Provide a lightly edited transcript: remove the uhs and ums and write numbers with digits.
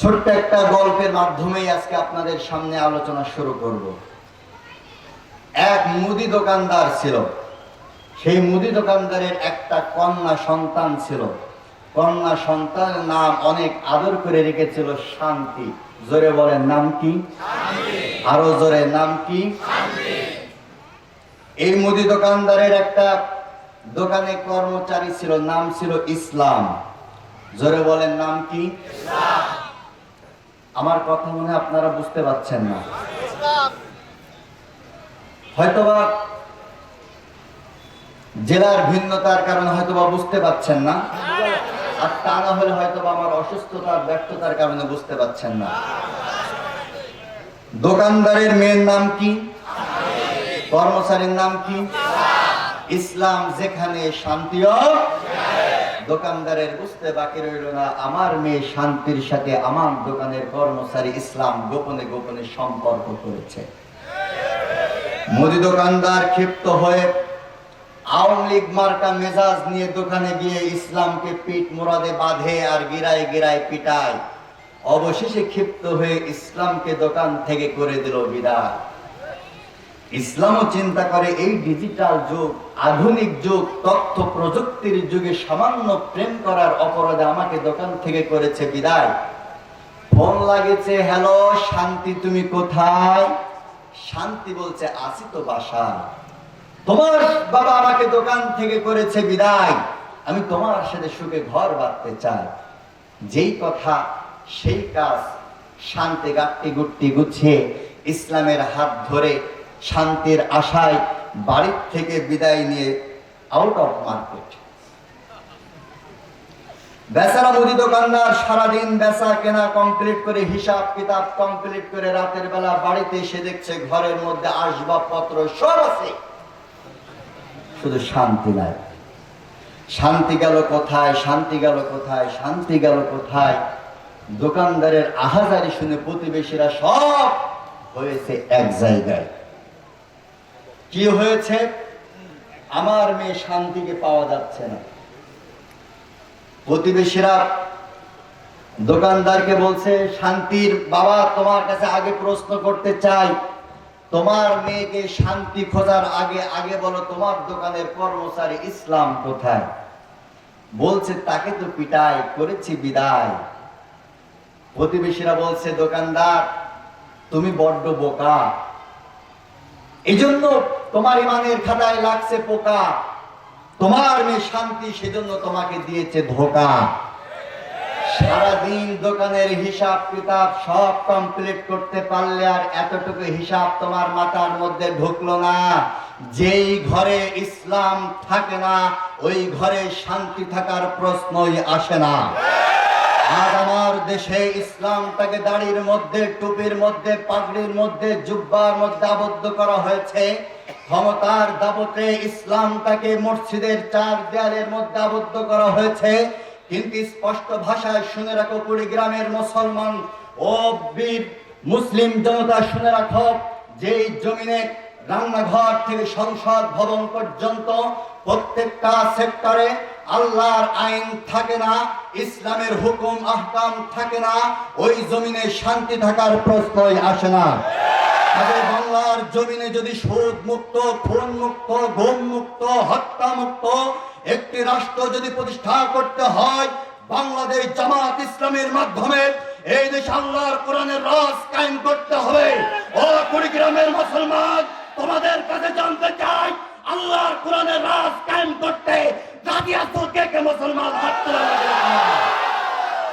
ছোট্ট একটা গল্পের মাধ্যমেই আজকে আপনাদের সামনে আলোচনা শুরু করব। এক মুদি দোকানদার ছিল। সেই মুদি দোকানদারের একটা কন্যা সন্তান ছিল। কন্যা সন্তানের নাম অনেক আদর করে রেখেছিল শান্তি। জোরে বলেন নাম কি? আরো জোরে নাম কি? এই মুদি দোকানদারের একটা দোকানে কর্মচারী ছিল, নাম ছিল ইসলাম। জোরে বলেন নাম কি? আমার কথা মনে হয় আপনারা বুঝতে পারছেন না। হয়তোবা জেলার ভিন্নতার কারণে হয়তোবা বুঝতে পারছেন না, আর তা না হলে হয়তোবা আমার অসুস্থতার ব্যর্থতার কারণে বুঝতে পারছেন না। দোকানদারের মেয়ের নাম কি? কর্মচারীর নাম কি? ইসলাম যেখানে শান্তিও। দোকানদারের বুঝতে বাকি রইল না, আমার মেয়ে শান্তির সাথে আমার দোকানের কর্মচারী ইসলাম গোপনে গোপনে সম্পর্ক করেছে। মুদি দোকানদার ক্ষিপ্ত হয়ে আওয়ামী লীগ মার্কা মেজাজ নিয়ে দোকানে গিয়ে ইসলামকে পিঠ মোড়াদে বাঁধে আর গিরায় গিরায় পিটায়। অবশেষে ক্ষিপ্ত হয়ে ইসলামকে দোকান থেকে করে দিল বিদায়। ইসলামও চিন্তা করে এই ডিজিটাল যুগ, আধুনিক যুগ, তথ্য প্রযুক্তির যুগে সামান্য প্রেম করার অপরাধে আমাকে দোকান থেকে করেছে বিদায়। ফোন লাগেছে, হ্যালো শান্তি তুমি কোথায়? শান্তি বলছে আছি তো বাসায়। তোমার বাবা আমাকে দোকান থেকে করেছে বিদায়, আমি তোমার সাথে সুখে ঘর বাঁধতে চাই। যেই কথা সেই কাজ। শান্তি গাট্টি গুট্টি গুছিয়ে ইসলামের হাত ধরে শান্তির আশায় বাড়ির থেকে বিদায় নিয়ে আউট অফ মার্কেট। বেচারা মুদি দোকানদার সারাদিন বেচা কেনা কমপ্লিট করে, হিসাব কিতাব কমপ্লিট করে রাতের বেলা বাড়িতে এসে দেখছে ঘরের মধ্যে আসবাবপত্র সব আছে, শুধু শান্তি নাই। শান্তি গেল কোথায়? শান্তি গেল কোথায়? শান্তি গেল কোথায়? দোকানদারের আহাজারি শুনে প্রতিবেশীরা সব হয়েছে এক জায়গায়। কি হয়েছে? আমার মেয়ে শান্তিকে পাওয়া যাচ্ছে না। প্রতিবেশীরা দোকানদারকে বলছে, শান্তির বাবা তোমার কাছে আগে প্রশ্ন করতে চাই, তোমার মেয়েকে শান্তি খোঁজার আগে আগে বলো তোমার দোকানের কর্মচারী ইসলাম কোথায়? বলছে তাকে তো পিটাই করেছি বিদায়। প্রতিবেশীরা বলছে, দোকানদার তুমি বড্ড বোকা, এই জন্য তোমার ইমানের খাতায় লাগছে পোকা। তোমার মেয়ে শান্তি সেজন্য তোমাকে দিয়েছে ধোকা। সারাদিন দোকানের হিসাব কিতাব সব কমপ্লিট করতে পারলে আর এতটুকু হিসাব তোমার মাথার মধ্যে ঢুকলো না, যেই ঘরে ইসলাম থাকে না ওই ঘরে শান্তি থাকার প্রশ্নই আসে না। আজ আমার দেশে ইসলামটাকে দাড়ির মধ্যে, টুপির মধ্যে, পাগড়ির মধ্যে, জুব্বার মধ্যে আবদ্ধ করা হয়েছে। ক্ষমতার দাপটে ইসলামটাকে মসজিদের চার দেয়ালের মধ্যে আবদ্ধ করা হয়েছে। কিন্তু স্পষ্ট ভাষায় শুনে রাখো কুড়িগ্রামের মুসলমান ও বীর মুসলিম জনতা, শুনে রাখো, যেই জমিনে রান্নাঘর থেকে সংসদ ভবন পর্যন্ত প্রত্যেকটা সেক্টরে আল্লাহর আইন থাকে না, ইসলামের হুকুম আহকাম থাকে না, ওই জমিনে শান্তি থাকার প্রশ্নই আসে না। বাংলার জমিনে যদি সুদ মুক্ত, খুন মুক্ত, গুম মুক্ত, হত্যা মুক্ত একটি রাষ্ট্র যদি প্রতিষ্ঠা করতে হয়, বাংলাদেশ জামাত ইসলামের মাধ্যমে এই দেশে আল্লাহর কোরআনের রাজ কায়েম করতে হবে।